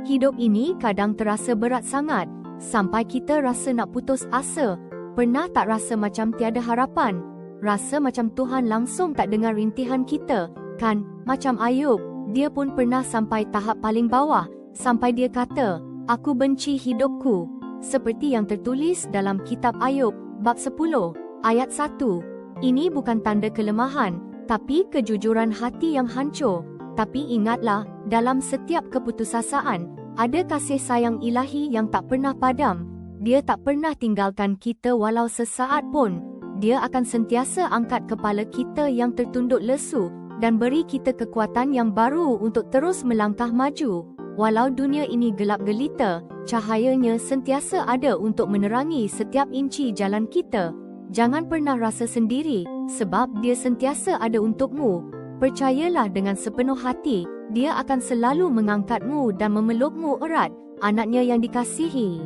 Hidup ini kadang terasa berat sangat, sampai kita rasa nak putus asa. Pernah tak rasa macam tiada harapan? Rasa macam Tuhan langsung tak dengar rintihan kita, kan? Macam Ayub, dia pun pernah sampai tahap paling bawah, sampai dia kata, "Aku benci hidupku." Seperti yang tertulis dalam kitab Ayub, bab 10, ayat 1. Ini bukan tanda kelemahan, tapi kejujuran hati yang hancur. Tapi ingatlah, dalam setiap keputusasaan, ada kasih sayang ilahi yang tak pernah padam. Dia tak pernah tinggalkan kita walau sesaat pun. Dia akan sentiasa angkat kepala kita yang tertunduk lesu dan beri kita kekuatan yang baru untuk terus melangkah maju. Walau dunia ini gelap gelita, cahayanya sentiasa ada untuk menerangi setiap inci jalan kita. Jangan pernah rasa sendiri, sebab dia sentiasa ada untukmu. Percayalah dengan sepenuh hati, dia akan selalu mengangkatmu dan memelukmu erat, anaknya yang dikasihi.